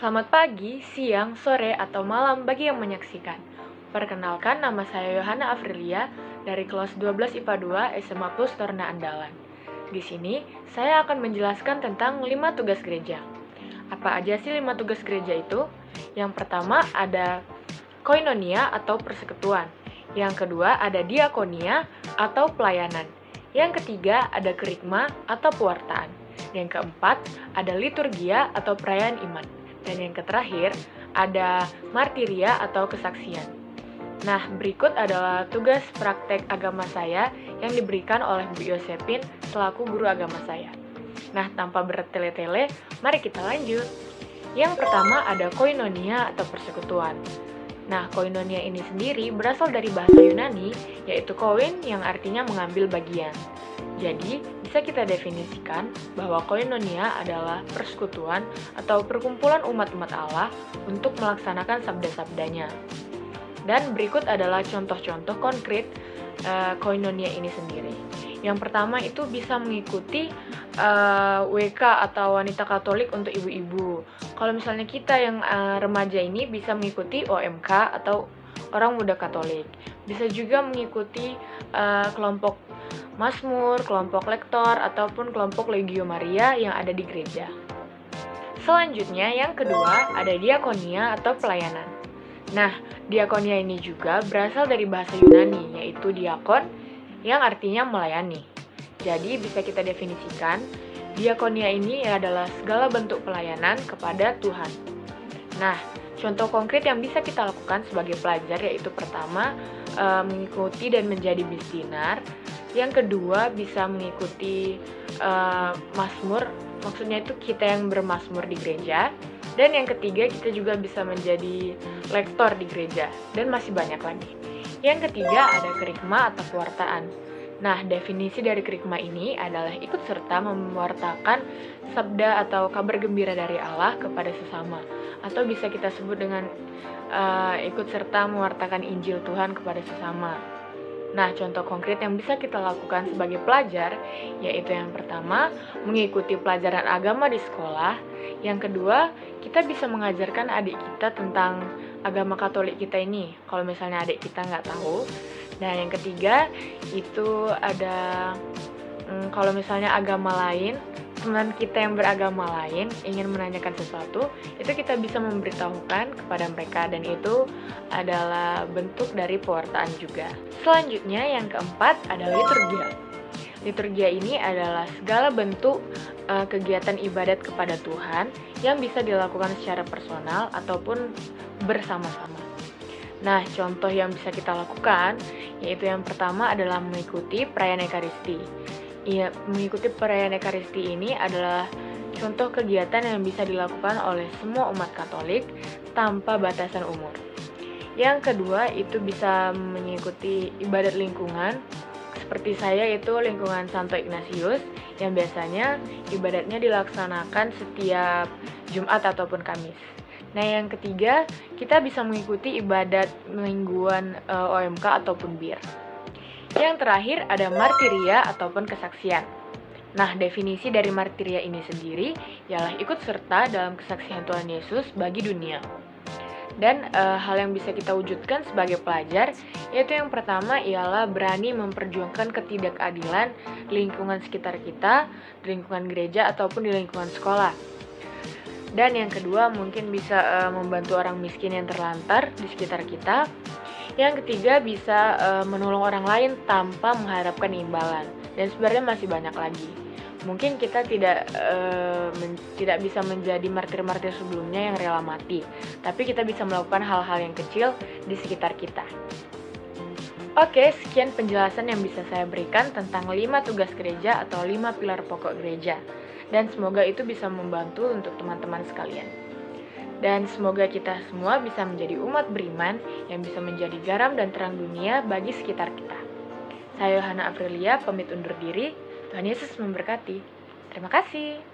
Selamat pagi, siang, sore, atau malam bagi yang menyaksikan. Perkenalkan, nama saya Yohana Afrilia dari kelas 12 IPA 2 SMA Plus Torna Andalan. Di sini, saya akan menjelaskan tentang 5 tugas gereja. Apa aja sih 5 tugas gereja itu? Yang pertama ada koinonia atau persekutuan. Yang kedua ada diakonia atau pelayanan. Yang ketiga ada kerikma atau pewartaan. Yang keempat ada liturgia atau perayaan iman. Dan yang terakhir ada martiria atau kesaksian. Nah, berikut adalah tugas praktek agama saya yang diberikan oleh Bu Yosepin selaku guru agama saya. Nah, tanpa bertele-tele, mari kita lanjut. Yang pertama ada koinonia atau persekutuan. Nah, koinonia ini sendiri berasal dari bahasa Yunani, yaitu koin yang artinya mengambil bagian. Jadi, bisa kita definisikan bahwa koinonia adalah persekutuan atau perkumpulan umat-umat Allah untuk melaksanakan sabda-sabdanya. Dan berikut adalah contoh-contoh konkret koinonia ini sendiri. Yang pertama itu bisa mengikuti WK atau wanita Katolik untuk ibu-ibu. Kalau misalnya kita yang remaja ini bisa mengikuti OMK atau orang muda Katolik. Bisa juga mengikuti kelompok Mazmur, kelompok lektor, ataupun kelompok Legio Maria yang ada di gereja. Selanjutnya yang kedua ada diakonia atau pelayanan. Nah, diakonia ini juga berasal dari bahasa Yunani, yaitu diakon yang artinya melayani. Jadi bisa kita definisikan, diakonia ini adalah segala bentuk pelayanan kepada Tuhan. Nah, contoh konkret yang bisa kita lakukan sebagai pelajar yaitu pertama, mengikuti dan menjadi misinar. Yang kedua, bisa mengikuti mazmur, maksudnya itu kita yang bermazmur di gereja. Dan yang ketiga, kita juga bisa menjadi lektor di gereja, dan masih banyak lagi. Yang ketiga, ada kerikma atau pewartaan. Nah, definisi dari kerikma ini adalah ikut serta mewartakan sabda atau kabar gembira dari Allah kepada sesama. Atau bisa kita sebut dengan ikut serta mewartakan Injil Tuhan kepada sesama. Nah, contoh konkret yang bisa kita lakukan sebagai pelajar, yaitu yang pertama, mengikuti pelajaran agama di sekolah. Yang kedua, kita bisa mengajarkan adik kita tentang agama Katolik kita ini, kalau misalnya adik kita nggak tahu. Dan yang ketiga, itu ada, kalau misalnya agama lain, teman kita yang beragama lain ingin menanyakan sesuatu, itu kita bisa memberitahukan kepada mereka, dan itu adalah bentuk dari pewartaan juga. Selanjutnya yang keempat ada liturgia. Liturgia ini adalah segala bentuk kegiatan ibadat kepada Tuhan yang bisa dilakukan secara personal ataupun bersama-sama. Nah, contoh yang bisa kita lakukan yaitu yang pertama adalah mengikuti perayaan Ekaristi. Iya, mengikuti perayaan Ekaristi ini adalah contoh kegiatan yang bisa dilakukan oleh semua umat Katolik tanpa batasan umur. Yang kedua itu bisa mengikuti ibadat lingkungan. Seperti saya itu lingkungan Santo Ignatius yang biasanya ibadatnya dilaksanakan setiap Jumat ataupun Kamis. Nah, yang ketiga, kita bisa mengikuti ibadat mingguan OMK ataupun BIR. Yang terakhir ada martiria ataupun kesaksian. Nah, definisi dari martiria ini sendiri ialah ikut serta dalam kesaksian Tuhan Yesus bagi dunia. Dan hal yang bisa kita wujudkan sebagai pelajar yaitu yang pertama ialah berani memperjuangkan ketidakadilan lingkungan sekitar kita, di lingkungan gereja ataupun di lingkungan sekolah. Dan yang kedua mungkin bisa membantu orang miskin yang terlantar di sekitar kita. Yang ketiga bisa menolong orang lain tanpa mengharapkan imbalan. Dan sebenarnya masih banyak lagi. Mungkin kita tidak bisa menjadi martir-martir sebelumnya yang rela mati, tapi kita bisa melakukan hal-hal yang kecil di sekitar kita. Oke, sekian penjelasan yang bisa saya berikan tentang 5 tugas gereja atau 5 pilar pokok gereja. Dan semoga itu bisa membantu untuk teman-teman sekalian. Dan semoga kita semua bisa menjadi umat beriman yang bisa menjadi garam dan terang dunia bagi sekitar kita. Saya Yohana Afrilia, pamit undur diri. Tuhan Yesus memberkati. Terima kasih.